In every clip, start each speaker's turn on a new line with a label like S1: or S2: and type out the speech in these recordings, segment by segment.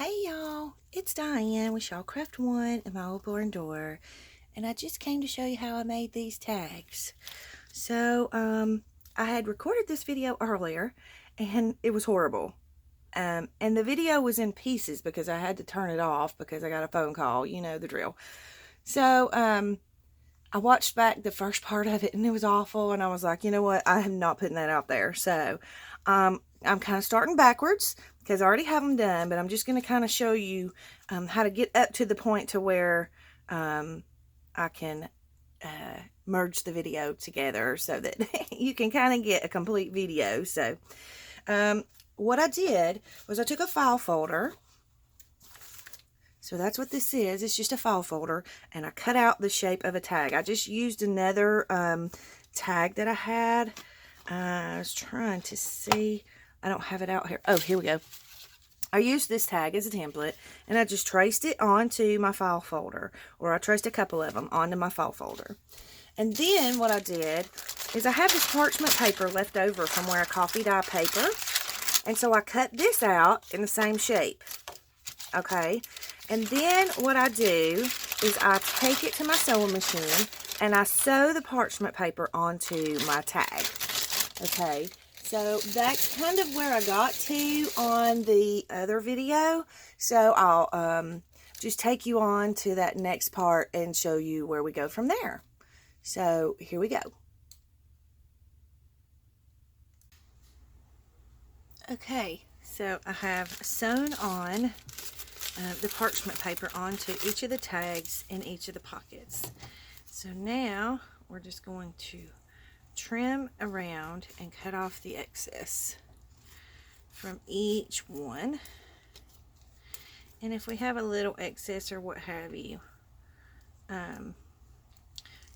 S1: Hey y'all, it's Diane with Shawcraft One and my old barn door, and I just came to show you how I made these tags. So, I had recorded this video earlier, and it was horrible. And the video was in pieces because I had to turn it off because I got a phone call. You know the drill. So, I watched back the first part of it, and it was awful. And I was like, you know what? I am not putting that out there. So, I'm kind of starting backwards because I already have them done, but I'm just going to kind of show you how to get up to the point to where I can merge the video together so that you can kind of get a complete video. So what I did was I took a file folder. So that's what this is. It's just a file folder, and I cut out the shape of a tag. I just used another tag that I had. I was trying to see. I don't have it out here. Oh, here we go. I used this tag as a template, and I just traced it onto my file folder, or I traced a couple of them onto my file folder. And then what I did is I have this parchment paper left over from where I coffee dye paper, and so I cut this out in the same shape. Okay, and then what I do is I take it to my sewing machine and I sew the parchment paper onto my tag. Okay, so that's kind of where I got to on the other video. So I'll just take you on to that next part and show you where we go from there. So here we go. Okay, so I have sewn on the parchment paper onto each of the tags in each of the pockets. So now we're just going to trim around and cut off the excess from each one. And if we have a little excess or what have you,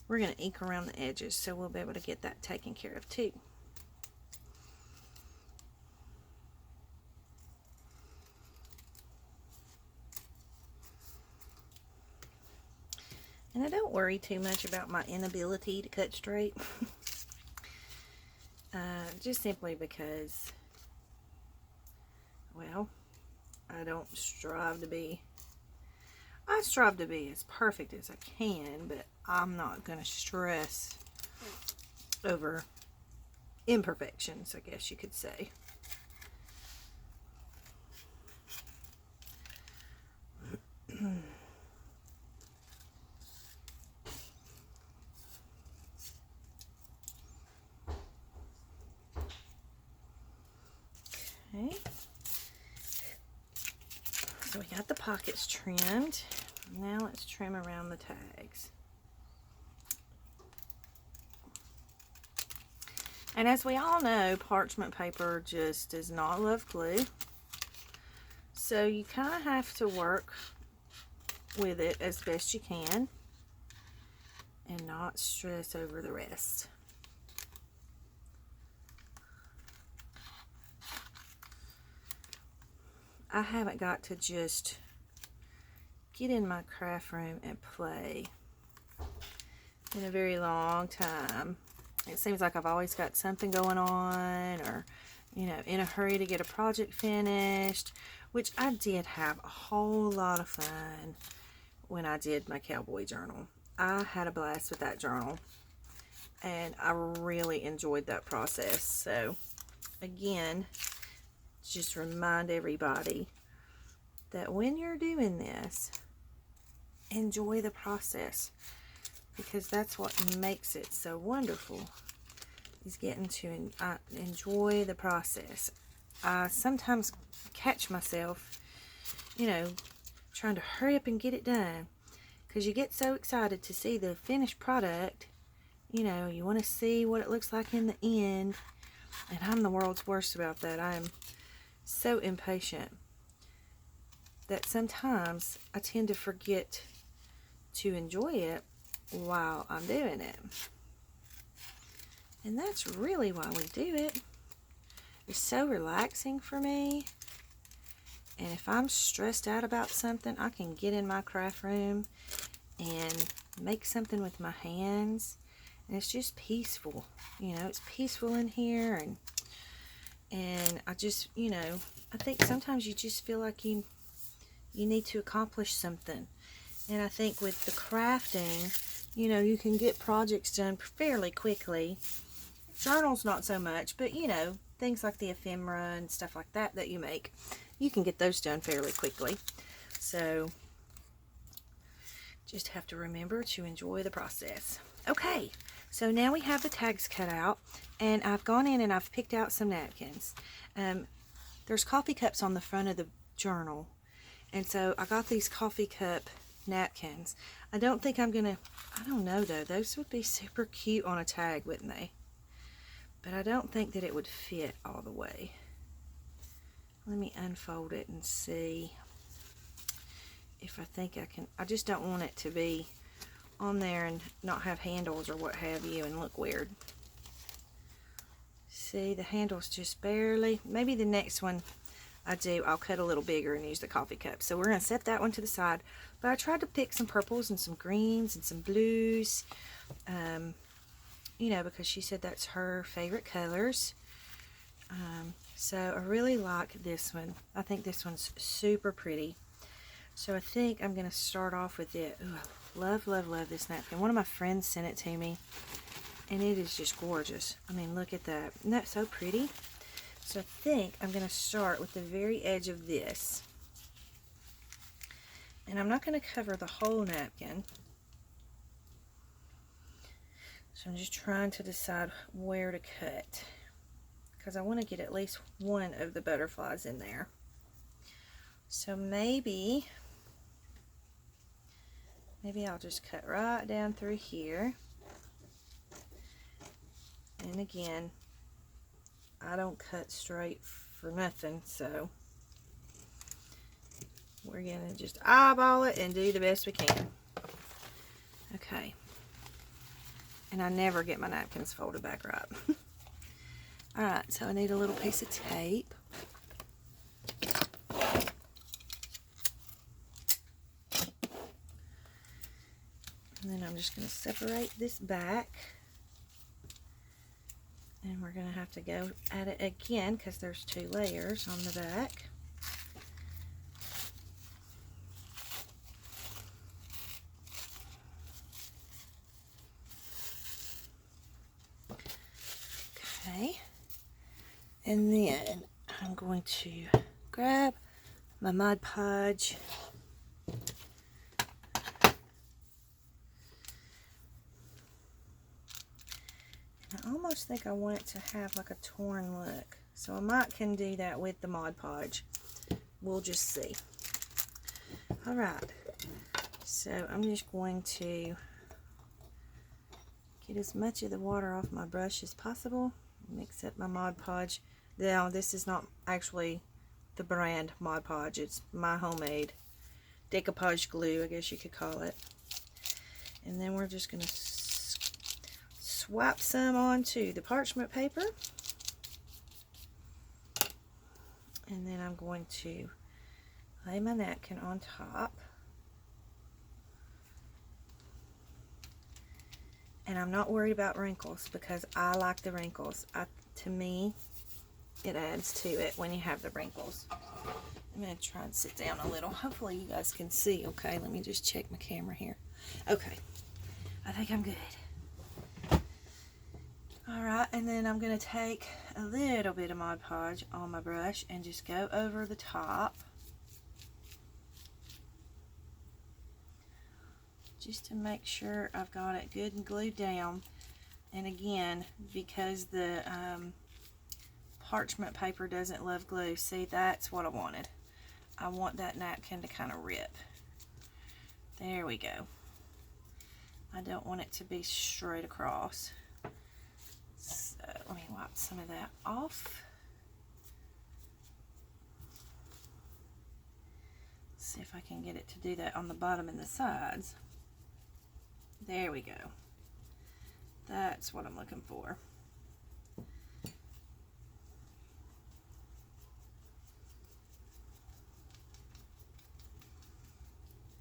S1: we're going to ink around the edges, so we'll be able to get that taken care of too. And I don't worry too much about my inability to cut straight. Just simply because, well, I don't strive to be. I strive to be as perfect as I can, but I'm not going to stress over imperfections, I guess you could say. Okay, so we got the pockets trimmed. Now let's trim around the tags. And as we all know, parchment paper just does not love glue. So you kind of have to work with it as best you can and not stress over the rest. I haven't got to just get in my craft room and play in a very long time. It seems like I've always got something going on, or, you know, in a hurry to get a project finished, which I did have a whole lot of fun when I did my cowboy journal. I had a blast with that journal, and I really enjoyed that process. So, again, just remind everybody that when you're doing this, enjoy the process, because that's what makes it so wonderful, is getting to enjoy the process. I sometimes catch myself, you know, trying to hurry up and get it done, because you get so excited to see the finished product. You know, you want to see what it looks like in the end, and I'm the world's worst about that. I'm so impatient that sometimes I tend to forget to enjoy it while I'm doing it. And that's really why we do it. It's so relaxing for me. And if I'm stressed out about something, I can get in my craft room and make something with my hands. And it's just peaceful. You know, it's peaceful in here, and I just, you know, I think sometimes you just feel like you you need to accomplish something. And I think with the crafting, you know, you can get projects done fairly quickly. Journals not so much, but you know, things like the ephemera and stuff like that that you make, you can get those done fairly quickly. So just have to remember to enjoy the process. Okay, so now we have the tags cut out, and I've gone in and I've picked out some napkins. There's coffee cups on the front of the journal, and so I got these coffee cup napkins. I don't think I'm gonna, I don't know though, those would be super cute on a tag, wouldn't they? But I don't think that it would fit all the way. Let me unfold it and see if I think I can. I just don't want it to be on there and not have handles or what have you and look weird. See, the handles just barely. Maybe the next one I'll cut a little bigger and use the coffee cup. So we're going to set that one to the side. But I tried to pick some purples and some greens and some blues. You know, because she said that's her favorite colors. So I really like this one. I think this one's super pretty. So I think I'm going to start off with it. Ooh, I love, love, love this napkin. One of my friends sent it to me, and it is just gorgeous. I mean, look at that. Isn't that so pretty? So I think I'm going to start with the very edge of this. And I'm not going to cover the whole napkin. So I'm just trying to decide where to cut, because I want to get at least one of the butterflies in there. So maybe I'll just cut right down through here. And again, I don't cut straight for nothing, so we're going to just eyeball it and do the best we can. Okay. And I never get my napkins folded back right. Alright, so I need a little piece of tape. And then I'm just going to separate this back. And we're going to have to go at it again because there's 2 layers on the back. Okay. And then I'm going to grab my Mod Podge. I almost think I want it to have like a torn look. So I might can do that with the Mod Podge. We'll just see. Alright. So I'm just going to get as much of the water off my brush as possible. Mix up my Mod Podge. Now this is not actually the brand Mod Podge. It's my homemade decoupage glue, I guess you could call it. And then we're just going to swap some onto the parchment paper. And then I'm going to lay my napkin on top. And I'm not worried about wrinkles because I like the wrinkles. To me, it adds to it when you have the wrinkles. I'm going to try and sit down a little. Hopefully you guys can see. Okay, let me just check my camera here. Okay, I think I'm good. Alright, and then I'm going to take a little bit of Mod Podge on my brush and just go over the top. Just to make sure I've got it good and glued down. And again, because the parchment paper doesn't love glue, see, that's what I wanted. I want that napkin to kind of rip. There we go. I don't want it to be straight across. So let me wipe some of that off. See if I can get it to do that on the bottom and the sides. There we go. That's what I'm looking for.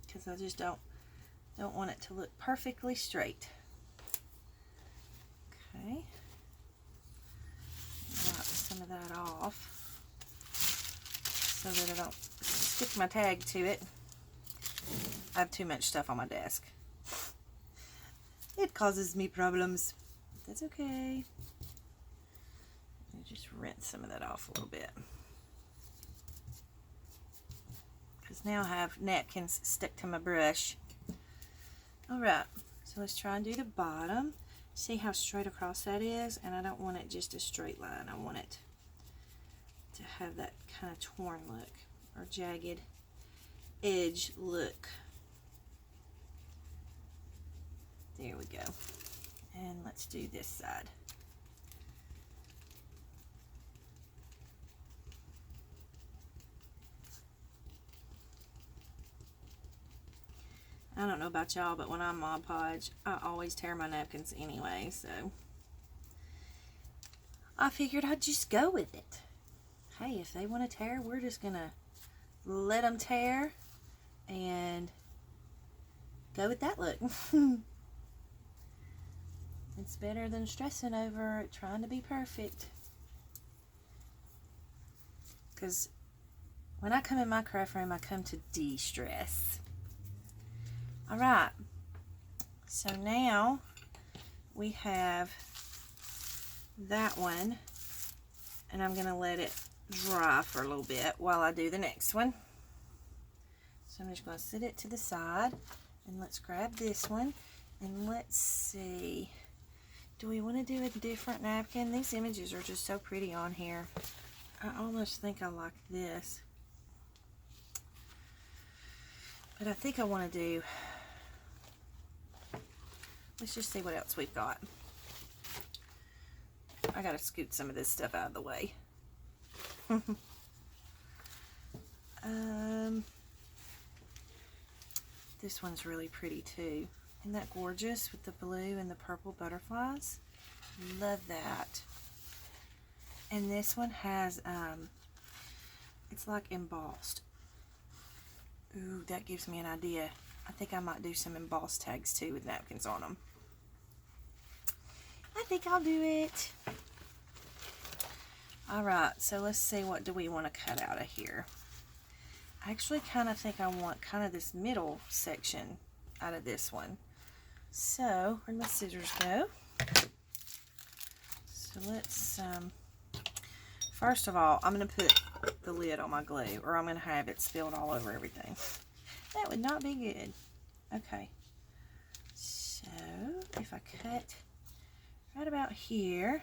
S1: Because I just don't want it to look perfectly straight. Okay. Wipe some of that off so that I don't stick my tag to it. I have too much stuff on my desk. It causes me problems. That's okay. Let me just rinse some of that off a little bit. Because now I have napkins stuck to my brush. Alright, so let's try and do the bottom. See how straight across that is? And I don't want it just a straight line. I want it to have that kind of torn look or jagged edge look. There we go. And let's do this side. I don't know about y'all, but when I'm Mod Podge, I always tear my napkins anyway, so I figured I'd just go with it. Hey, if they want to tear, we're just gonna let them tear and go with that look. It's better than stressing over it, trying to be perfect. Because when I come in my craft room, I come to de-stress. Alright, so now we have that one, and I'm going to let it dry for a little bit while I do the next one. So I'm just going to set it to the side, and let's grab this one, and let's see, do we want to do a different napkin? These images are just so pretty on here. I almost think I like this, but I think I want to do, let's just see what else we've got. I gotta scoot some of this stuff out of the way. This one's really pretty too. Isn't that gorgeous with the blue and the purple butterflies? Love that. And this one has, it's like embossed. Ooh, that gives me an idea. I think I might do some embossed tags too with napkins on them. I think I'll do it. Alright, so let's see, what do we want to cut out of here? I actually kind of think I want kind of this middle section out of this one. So, where'd my scissors go? So let's, first of all, I'm going to put the lid on my glue, or I'm going to have it spilled all over everything. That would not be good. Okay. So, if I cut right about here,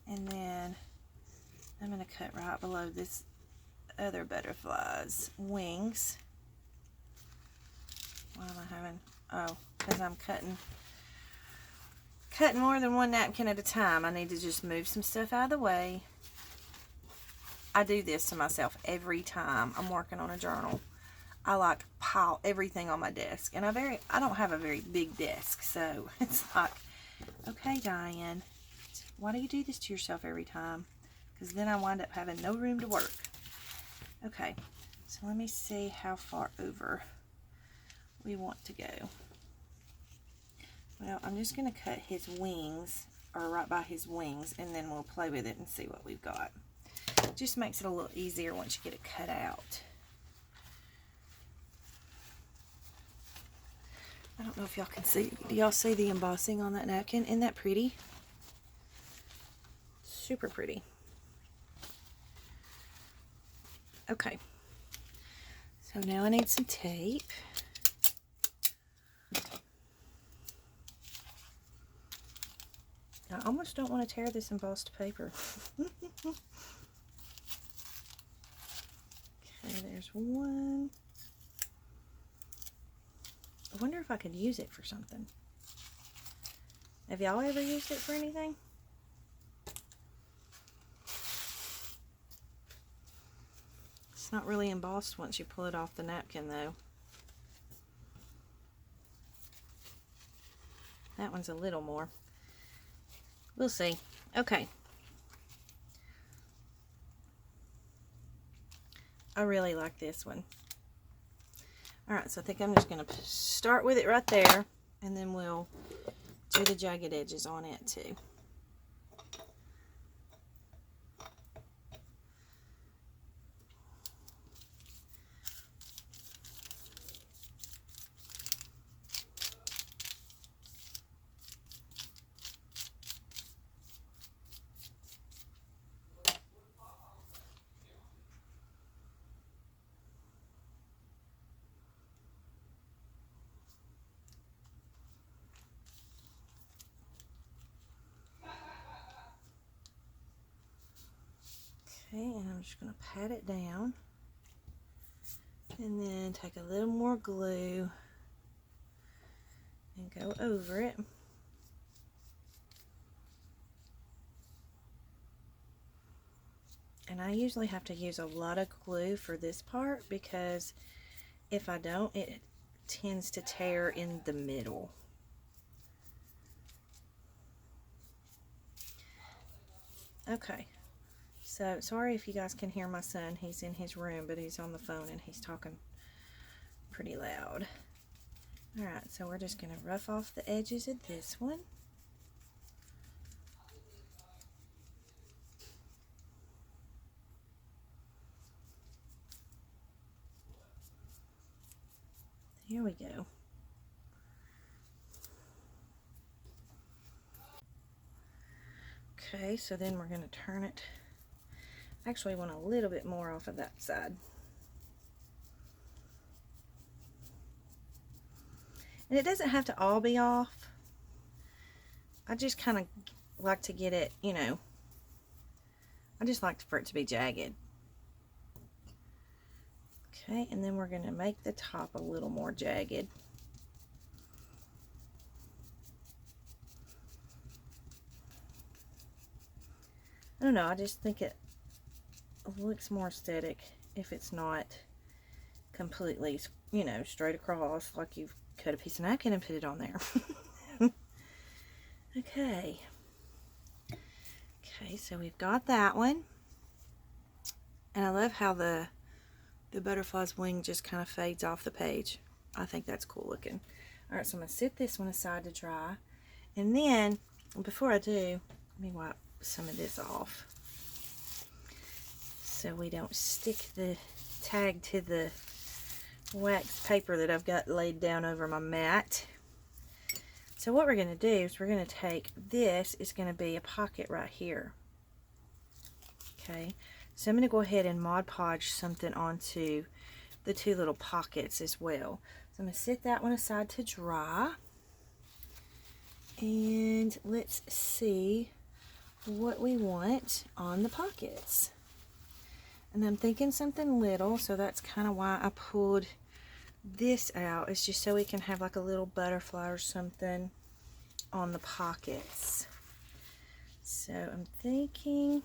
S1: and then I'm going to cut right below this other butterfly's wings. Why am I having, oh, because I'm cutting more than one napkin at a time. I need to just move some stuff out of the way. I do this to myself every time I'm working on a journal. I like pile everything on my desk, and I don't have a very big desk, so it's like, okay, Diane, why do you do this to yourself every time? Because then I wind up having no room to work. Okay, so let me see how far over we want to go. Well, I'm just going to cut his wings, or right by his wings, and then we'll play with it and see what we've got. It just makes it a little easier once you get it cut out. I don't know if y'all can see. Do y'all see the embossing on that napkin? Isn't that pretty? Super pretty. Okay. So now I need some tape. I almost don't want to tear this embossed paper. Okay, there's one. I wonder if I could use it for something. Have y'all ever used it for anything? It's not really embossed once you pull it off the napkin, though. That one's a little more. We'll see. Okay. I really like this one. Alright, so I think I'm just going to start with it right there, and then we'll do the jagged edges on it too. Okay, and I'm just going to pat it down. And then take a little more glue and go over it. And I usually have to use a lot of glue for this part because if I don't, it tends to tear in the middle. Okay, so sorry if you guys can hear my son. He's in his room, but he's on the phone and he's talking pretty loud. Alright, so we're just going to rough off the edges of this one. Here we go. Okay, so then we're going to turn it. Actually, I want a little bit more off of that side. And it doesn't have to all be off. I just kind of like to get it, you know, I just like for it to be jagged. Okay, and then we're going to make the top a little more jagged. I don't know, I just think it looks more aesthetic if it's not completely, you know, straight across, like you've cut a piece of napkin and put it on there. Okay. Okay, so we've got that one. And I love how the butterfly's wing just kind of fades off the page. I think that's cool looking. Alright, so I'm going to set this one aside to dry. And then, before I do, let me wipe some of this off so we don't stick the tag to the wax paper that I've got laid down over my mat. So what we're going to do is we're going to take this, is going to be a pocket right here. Okay, so I'm going to go ahead and Mod Podge something onto the two little pockets as well. So I'm going to set that one aside to dry. And let's see what we want on the pockets. And I'm thinking something little, so that's kind of why I pulled this out. It's just so we can have like a little butterfly or something on the pockets. So I'm thinking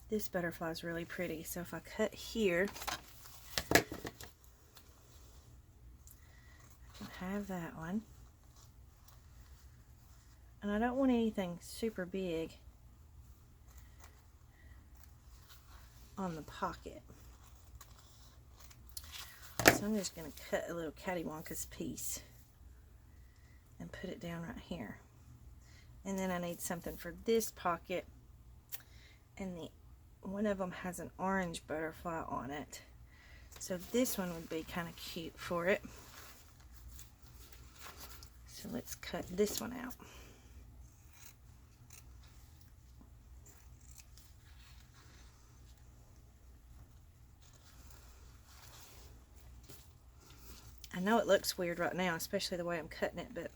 S1: this butterfly is really pretty. So if I cut here, I can have that one. And I don't want anything super big on the pocket. So I'm just going to cut a little cattywampus piece and put it down right here. And then I need something for this pocket. And one of them has an orange butterfly on it. So this one would be kind of cute for it. So let's cut this one out. I know it looks weird right now, especially the way I'm cutting it, but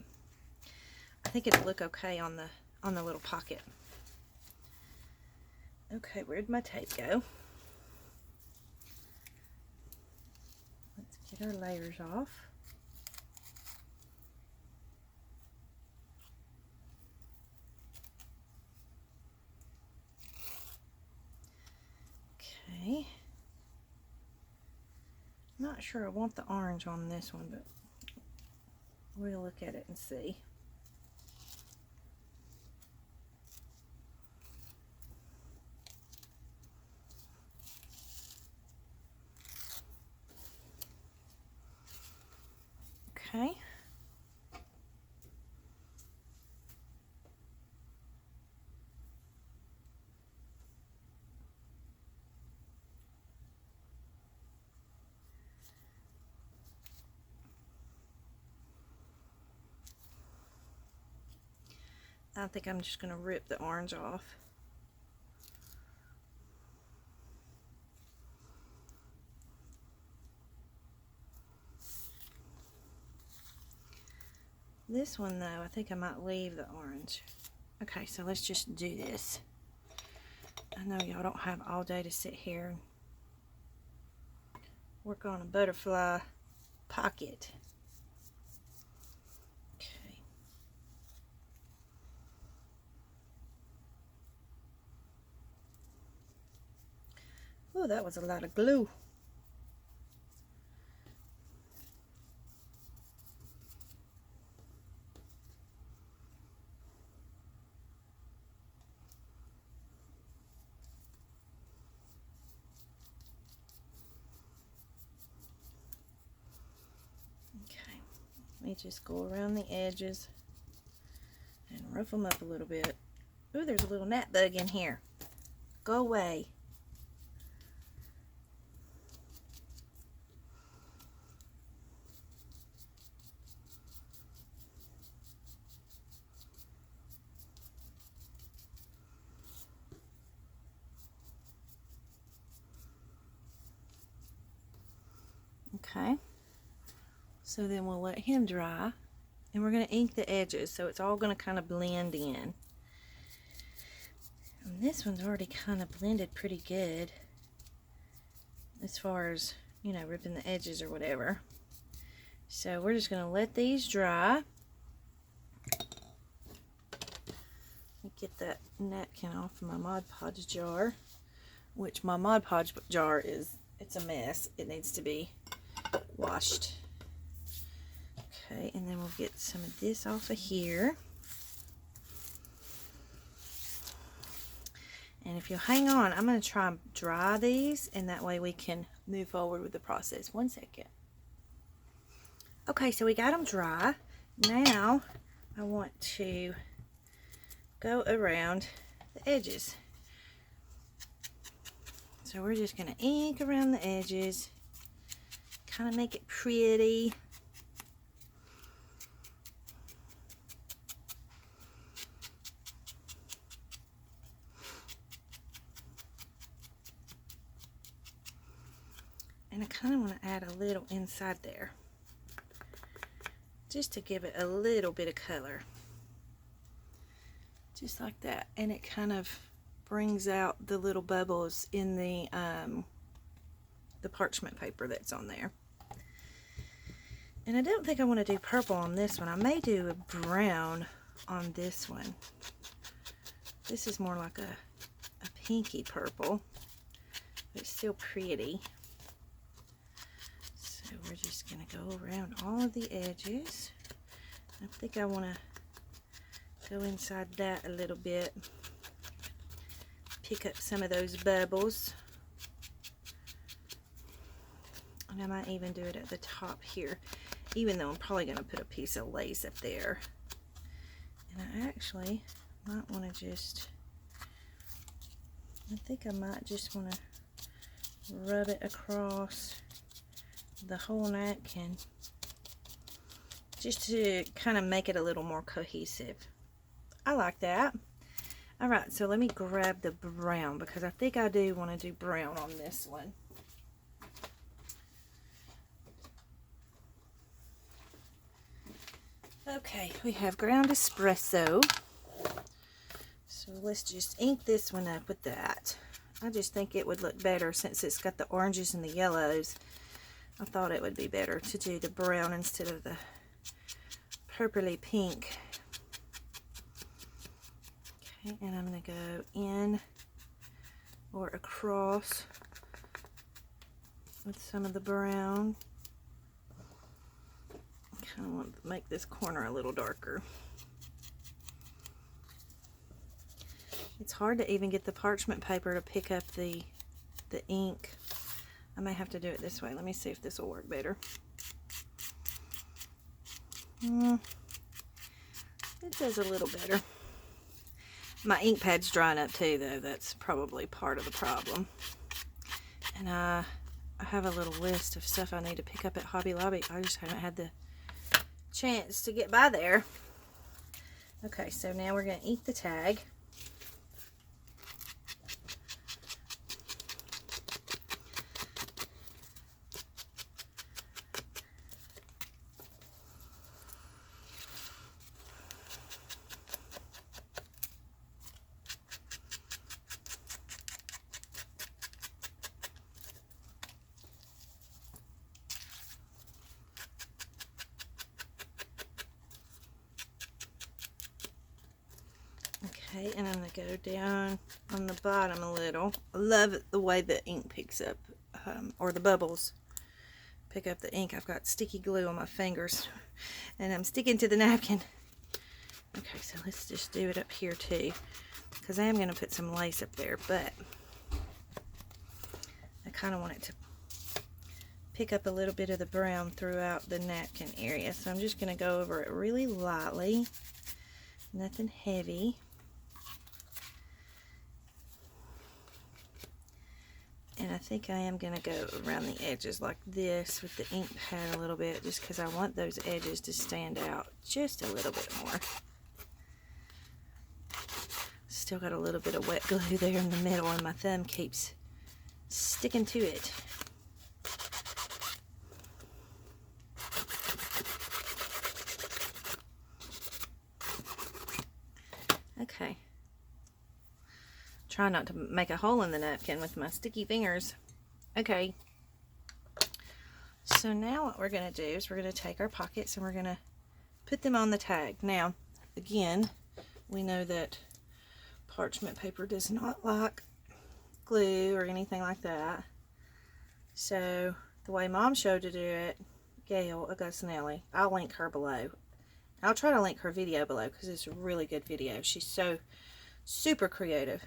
S1: I think it'll look okay on the little pocket. Okay, where'd my tape go? Let's get our layers off. Okay. I'm not sure I want the orange on this one, but we'll look at it and see. Okay. I think I'm just going to rip the orange off. This one though, I think I might leave the orange. Okay, so let's just do this. I know y'all don't have all day to sit here and work on a butterfly pocket. Okay. Oh, that was a lot of glue. Okay, let me just go around the edges and rough them up a little bit. Ooh, there's a little gnat bug in here. Go away. Okay, so then we'll let him dry, and we're going to ink the edges so it's all going to kind of blend in. And this one's already kind of blended pretty good as far as, you know, ripping the edges or whatever. So we're just going to let these dry. Let me get that napkin off my Mod Podge jar, which my Mod Podge jar is, it's a mess. It needs to be washed. Okay, and then we'll get some of this off of here. And if you'll hang on, I'm going to try and dry these, and that way we can move forward with the process. 1 second. Okay, so we got them dry. Now I want to go around the edges. So we're just going to ink around the edges, kind of make it pretty. And I kind of want to add a little inside there, just to give it a little bit of color. Just like that. And it kind of brings out the little bubbles in the parchment paper that's on there. And I don't think I want to do purple on this one. I may do a brown on this one. This is more like a pinky purple, but it's still pretty. So we're just going to go around all of the edges. I think I want to go inside that a little bit. Pick up some of those bubbles. And I might even do it at the top here, even though I'm probably going to put a piece of lace up there. And I actually might want to just, I think I might just want to rub it across the whole napkin, just to kind of make it a little more cohesive. I like that. Alright, so let me grab the brown, because I think I do want to do brown on this one. Okay, we have ground espresso. So let's just ink this one up with that. I just think it would look better since it's got the oranges and the yellows. I thought it would be better to do the brown instead of the purpley pink. Okay, and I'm going to go in or across with some of the brown. I kind of want to make this corner a little darker. It's hard to even get the parchment paper to pick up the ink. I may have to do it this way. Let me see if this will work better. It does a little better. My ink pad's drying up too, though. That's probably part of the problem. And I have a little list of stuff I need to pick up at Hobby Lobby. I just haven't had the chance to get by there. Okay, so now we're going to ink the tag. Okay, and I'm going to go down on the bottom a little. I love the way the ink picks up, or the bubbles pick up the ink. I've got sticky glue on my fingers, and I'm sticking to the napkin. Okay, so let's just do it up here too, because I am going to put some lace up there, but I kind of want it to pick up a little bit of the brown throughout the napkin area. So I'm just going to go over it really lightly, nothing heavy. And I think I am going to go around the edges like this with the ink pad a little bit, just because I want those edges to stand out just a little bit more. Still got a little bit of wet glue there in the middle, and my thumb keeps sticking to it. Okay. Try not to make a hole in the napkin with my sticky fingers. Okay. So now what we're going to do is we're going to take our pockets and we're going to put them on the tag. Now, again, we know that parchment paper does not like glue or anything like that. So the way Mom showed to do it, Gayle, Agostinelli, I'll link her below. I'll try to link her video below because it's a really good video. She's so super creative.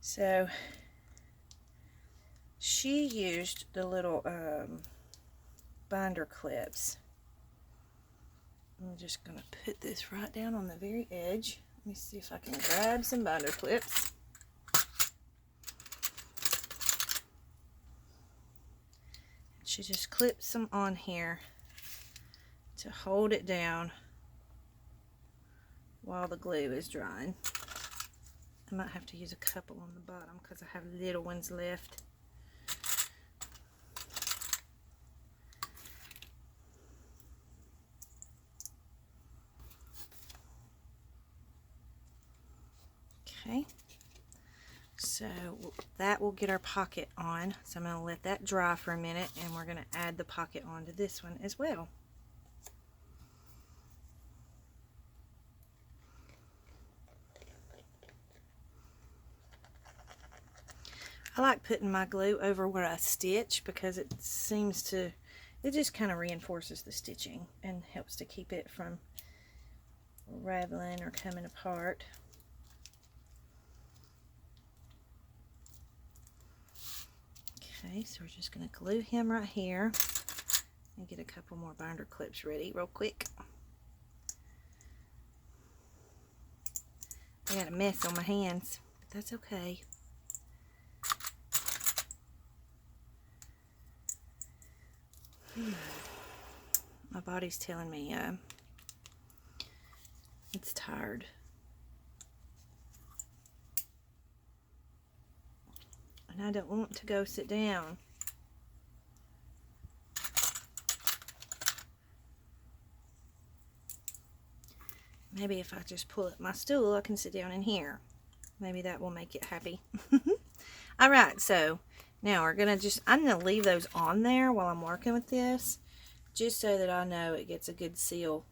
S1: So she used the little binder clips. I'm just going to put this right down on the very edge. Let me see if I can grab some binder clips. She just clips them on here to hold it down while the glue is drying. I might have to use a couple on the bottom because I have little ones left. Okay, so that will get our pocket on. So I'm going to let that dry for a minute, and we're going to add the pocket onto this one as well. I like putting my glue over where I stitch because it seems to, it just kind of reinforces the stitching and helps to keep it from raveling or coming apart. Okay, so we're just going to glue him right here and get a couple more binder clips ready real quick. I got a mess on my hands, but that's okay. My body's telling me it's tired. And I don't want to go sit down. Maybe if I just pull up my stool, I can sit down in here. Maybe that will make it happy. Alright, so now we're going to just, I'm going to leave those on there while I'm working with this, just so that I know it gets a good seal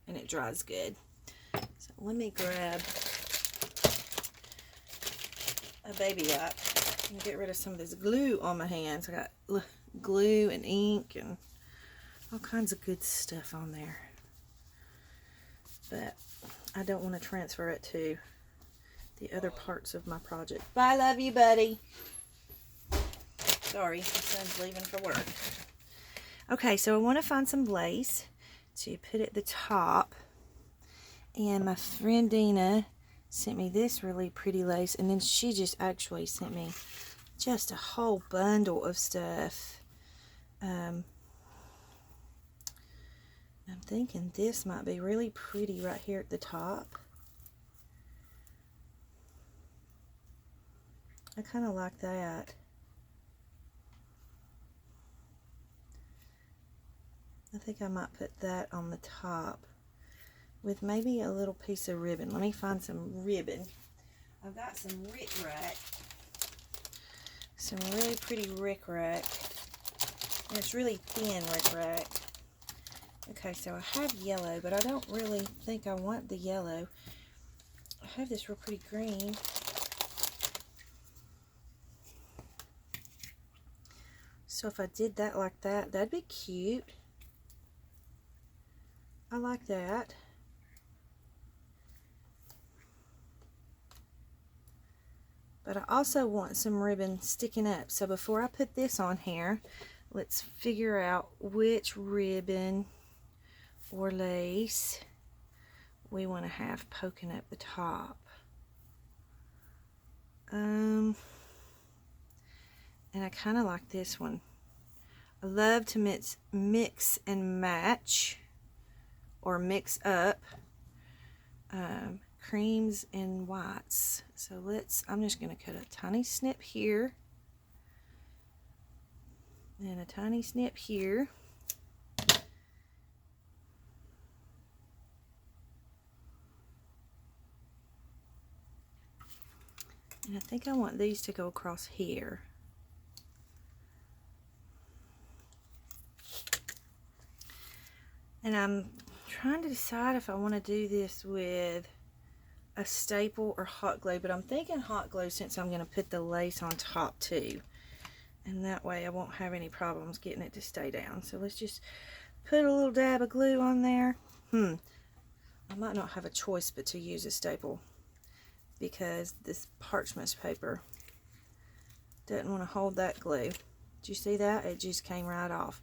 S1: and it dries good. So let me grab a baby wipe and get rid of some of this glue on my hands. I got glue and ink and all kinds of good stuff on there. But I don't want to transfer it to the other parts of my project. Bye, love you, buddy. Sorry, my son's leaving for work. Okay, so I want to find some lace to put at the top. And my friend Dina sent me this really pretty lace. And then she just actually sent me just a whole bundle of stuff. I'm thinking this might be really pretty right here at the top. I kind of like that. I think I might put that on the top with maybe a little piece of ribbon. Let me find some ribbon. I've got some rickrack. Some really pretty rickrack. And it's really thin rickrack. Okay, so I have yellow, but I don't really think I want the yellow. have this real pretty green. So if I did that like that, that'd be cute. I like that. But I also want some ribbon sticking up. So before I put this on here, let's figure out which ribbon or lace we want to have poking up the top. And I kind of like this one. I love to mix and match, or mix up creams and whites. So I'm just going to cut a tiny snip here and a tiny snip here. And I think I want these to go across here. And I'm trying to decide if I want to do this with a staple or hot glue, but I'm thinking hot glue since I'm going to put the lace on top too. And that way I won't have any problems getting it to stay down. So let's just put a little dab of glue on there. I might not have a choice but to use a staple, because this parchment paper doesn't want to hold that glue. Did you see that? It just came right off.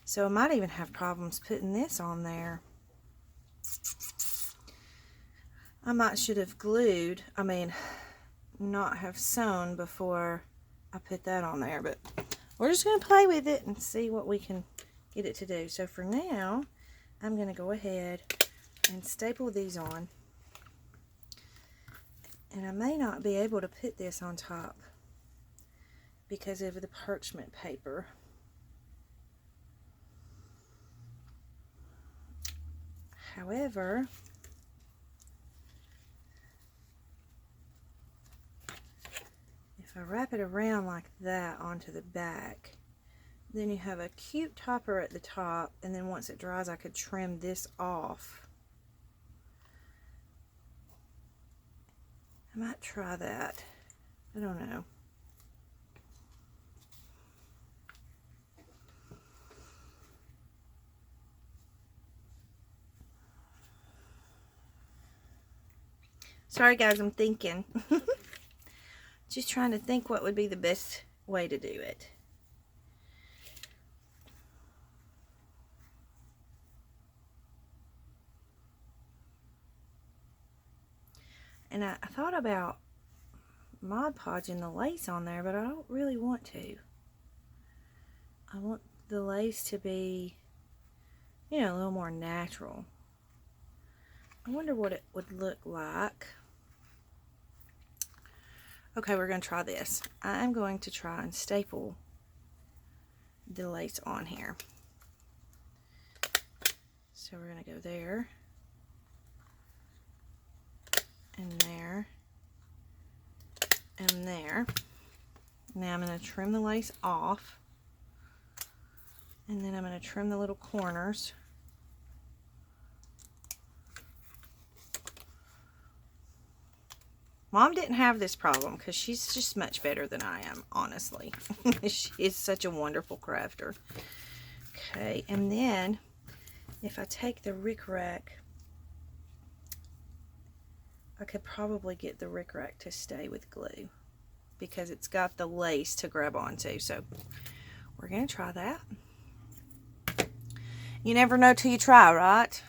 S1: So I might even have problems putting this on there. I might should have not have sewn before I put that on there, but we're just going to play with it and see what we can get it to do. So for now, I'm going to go ahead and staple these on. And I may not be able to put this on top because of the parchment paper. However, if I wrap it around like that onto the back, then you have a cute topper at the top, and then once it dries I could trim this off. I might try that. I don't know. Sorry guys, I'm thinking. Just trying to think what would be the best way to do it. And I thought about Mod Podging the lace on there, but I don't really want to. I want the lace to be, you know, a little more natural. I wonder what it would look like. Okay, we're going to try this. I'm going to try and staple the lace on here. So we're going to go there, and there, and there. Now I'm going to trim the lace off, and then I'm going to trim the little corners. Mom didn't have this problem because she's just much better than I am, honestly. She is such a wonderful crafter. Okay, and then if I take the rickrack, I could probably get the rickrack to stay with glue because it's got the lace to grab onto. So we're going to try that. You never know till you try, right?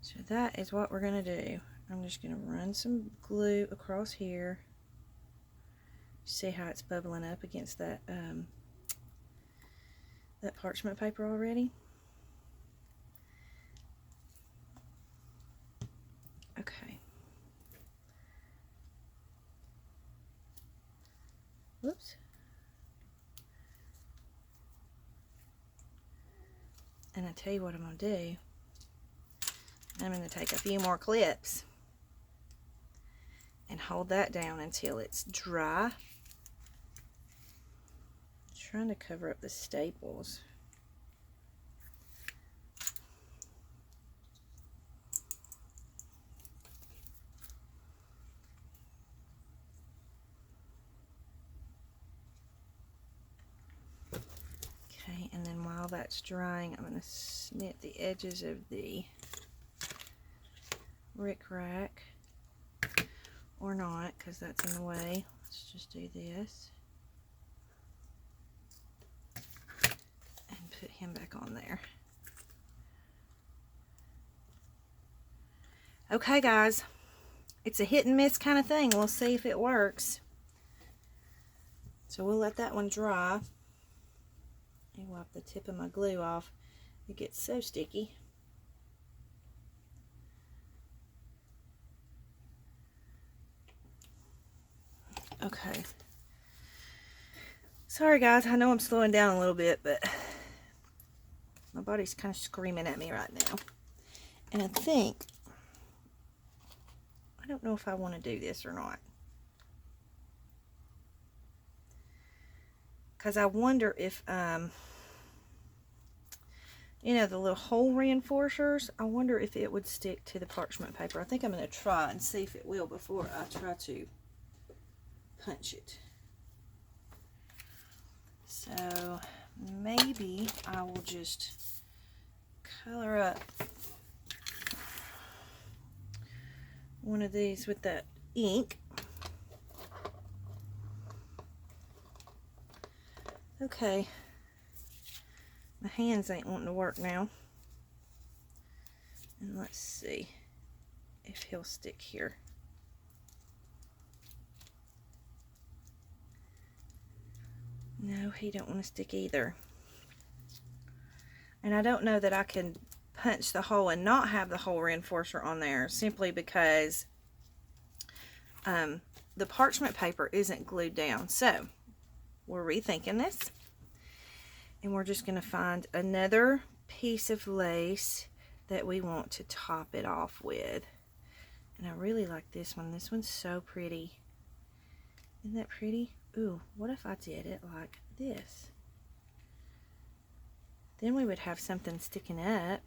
S1: So that is what we're going to do. I'm just going to run some glue across here. See how it's bubbling up against that that parchment paper already? Okay. Whoops. And I tell you what I'm going to do. I'm going to take a few more clips and hold that down until it's dry. I'm trying to cover up the staples. while that's drying, I'm going to snip the edges of the rickrack, or not, because that's in the way. Let's just do this and put him back on there. Okay, guys, it's a hit and miss kind of thing. We'll see if it works. So we'll let that one dry. And wipe the tip of my glue off. It gets so sticky. Okay. Sorry guys, I know I'm slowing down a little bit, but my body's kind of screaming at me right now. And I don't know if I want to do this or not. Because I wonder if, you know, the little hole reinforcers, I wonder if it would stick to the parchment paper. I think I'm going to try and see if it will before I try to punch it. So maybe I will just color up one of these with that ink. Okay, my hands ain't wanting to work now. And let's see if he'll stick here. No, he don't want to stick either. And I don't know that I can punch the hole and not have the hole reinforcer on there, simply because the parchment paper isn't glued down. So we're rethinking this, and we're just going to find another piece of lace that we want to top it off with. And I really like this one. This one's so pretty. Isn't that pretty? Ooh, what if I did it like this? Then we would have something sticking up.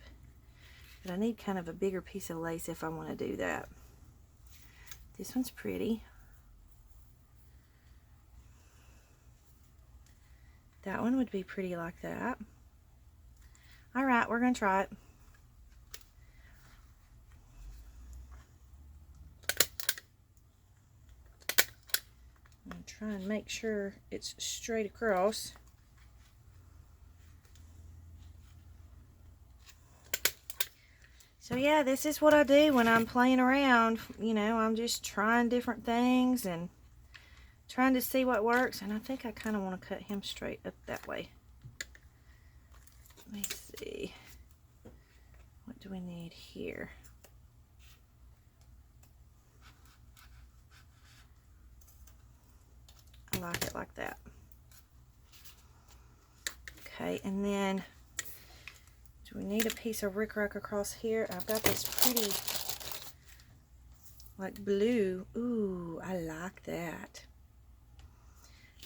S1: But I need kind of a bigger piece of lace if I want to do that. This one's pretty. That one would be pretty like that. Alright, we're going to try it. I'm going to try and make sure it's straight across. So yeah, this is what I do when I'm playing around. You know, I'm just trying different things and trying to see what works. And I think I kind of want to cut him straight up that way. Let me see. What do we need here? I like it like that. Okay, and then do we need a piece of rickrack across here? I've got this pretty, like, blue. Ooh, I like that.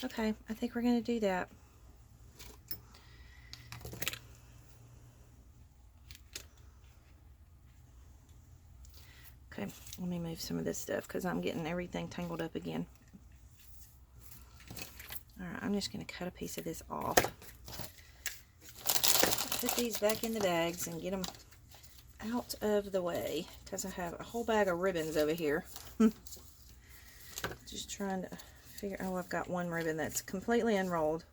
S1: Okay, I think we're going to do that. Okay, let me move some of this stuff because I'm getting everything tangled up again. Alright, I'm just going to cut a piece of this off. Put these back in the bags and get them out of the way because I have a whole bag of ribbons over here. Just trying to figure, oh, I've got one ribbon that's completely unrolled.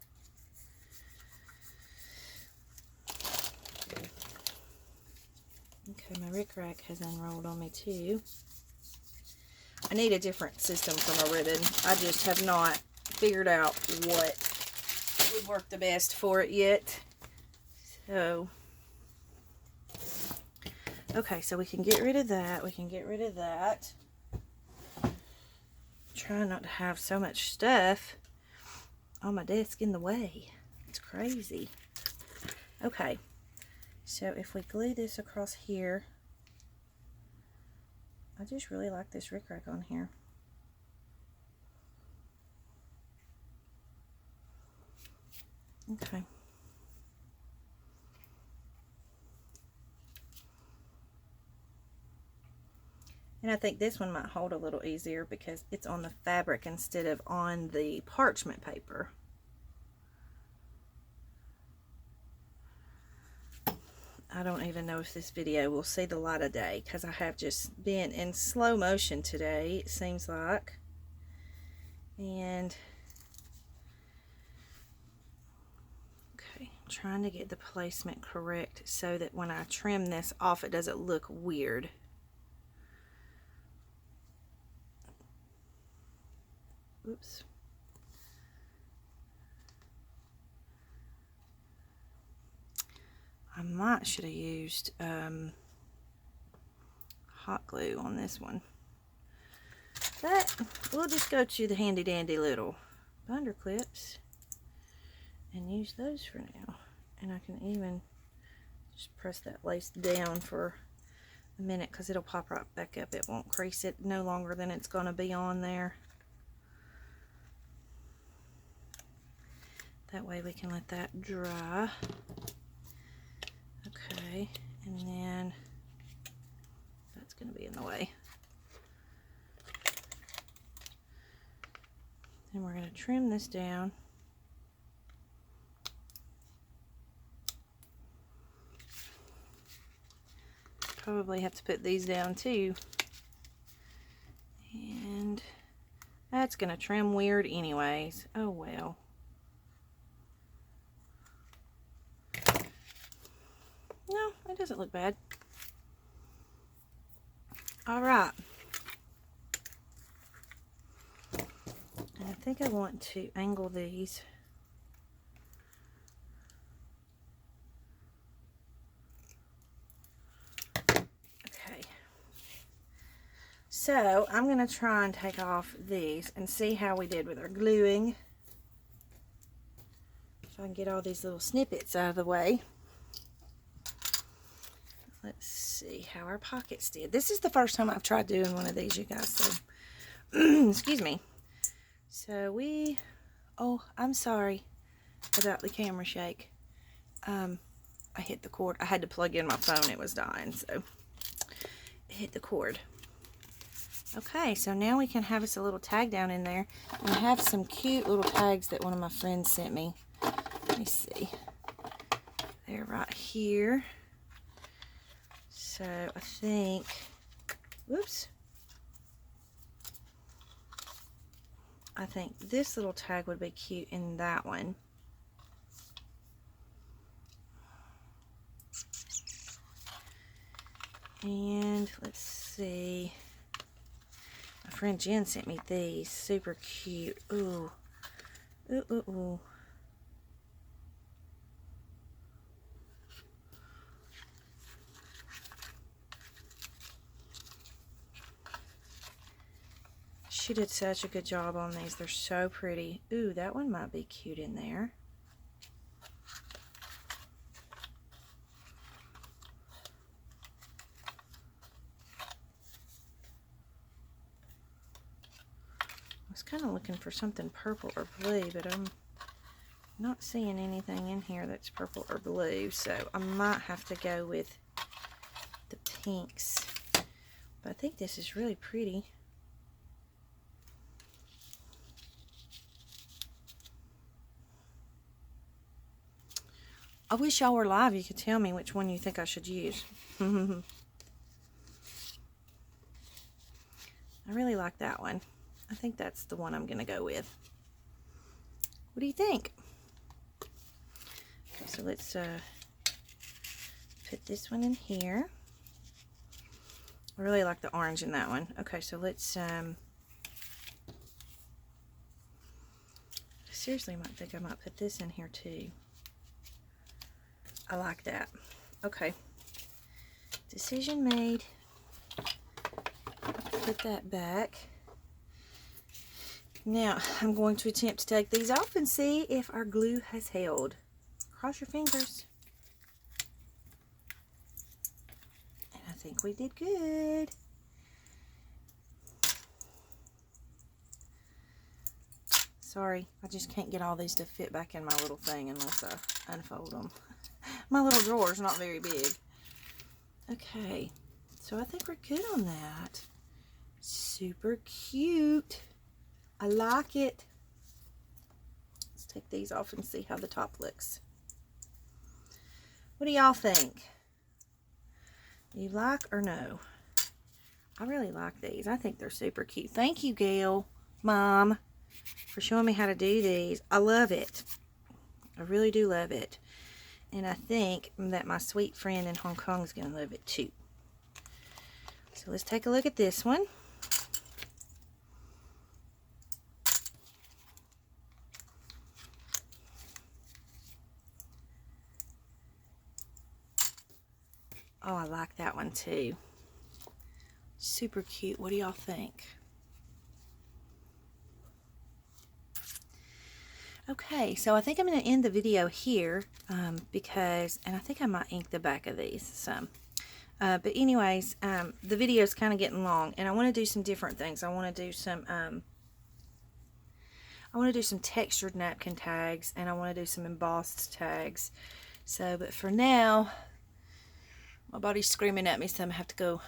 S1: Okay, my rickrack has unrolled on me too. I need a different system for my ribbon. I just have not figured out what would work the best for it yet. So, okay, so we can get rid of that. We can get rid of that. Try not to have so much stuff on my desk in the way. It's crazy. Okay, so if we glue this across here, I just really like this rickrack on here. Okay. And I think this one might hold a little easier because it's on the fabric instead of on the parchment paper. I don't even know if this video will see the light of day because I have just been in slow motion today, it seems like. And okay, I'm trying to get the placement correct so that when I trim this off it doesn't look weird. Oops. I should have used hot glue on this one. But we'll just go to the handy dandy little binder clips and use those for now. And I can even just press that lace down for a minute because it'll pop right back up. It won't crease it no longer than it's going to be on there. That way we can let that dry. Okay, and then that's going to be in the way. Then we're going to trim this down. Probably have to put these down too. And that's going to trim weird anyways. Oh well. No, it doesn't look bad. Alright. And I think I want to angle these. Okay. So, I'm going to try and take off these and see how we did with our gluing. If I can get all these little snippets out of the way. Let's see how our pockets did. This is the first time I've tried doing one of these, you guys, so excuse me. So oh, I'm sorry about the camera shake. I hit the cord. I had to plug in my phone. It was dying, so it hit the cord. Okay, so now we can have us a little tag down in there. And I have some cute little tags that one of my friends sent me. Let me see. They're right here. So I think, whoops, I think this little tag would be cute in that one. And let's see, my friend Jen sent me these, super cute. Ooh, ooh, ooh, ooh. She did such a good job on these. They're so pretty. Ooh, that one might be cute in there. I was kind of looking for something purple or blue, but I'm not seeing anything in here that's purple or blue, so I might have to go with the pinks. But I think this is really pretty. I wish y'all were live. You could tell me which one you think I should use. I really like that one. I think that's the one I'm going to go with. What do you think? Okay, so let's put this one in here. I really like the orange in that one. Okay, so let's I seriously might think I might put this in here too. I like that. Okay. Decision made. Put that back. Now, I'm going to attempt to take these off and see if our glue has held. Cross your fingers. And I think we did good. Sorry, I just can't get all these to fit back in my little thing unless I unfold them. My little drawer's not very big. Okay, so I think we're good on that. Super cute. I like it. Let's take these off and see how the top looks. What do y'all think? You like or no? I really like these. I think they're super cute. Thank you, Gayle, Mom, for showing me how to do these. I love it. I really do love it. And I think that my sweet friend in Hong Kong is going to love it too. So let's take a look at this one. Oh, I like that one too. Super cute. What do y'all think? Okay, so I think I'm going to end the video here because, and I think I might ink the back of these some. But anyways, the video is kind of getting long, and I want to do some different things. I want to do some textured napkin tags, and I want to do some embossed tags. So, but for now, my body's screaming at me, so I'm going to have to go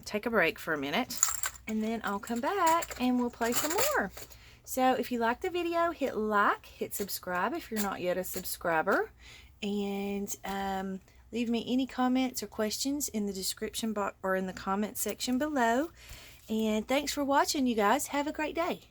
S1: take a break for a minute, and then I'll come back and we'll play some more. So if you like the video, hit like, hit subscribe if you're not yet a subscriber, and leave me any comments or questions in the description box or in the comment section below. And thanks for watching, you guys. Have a great day.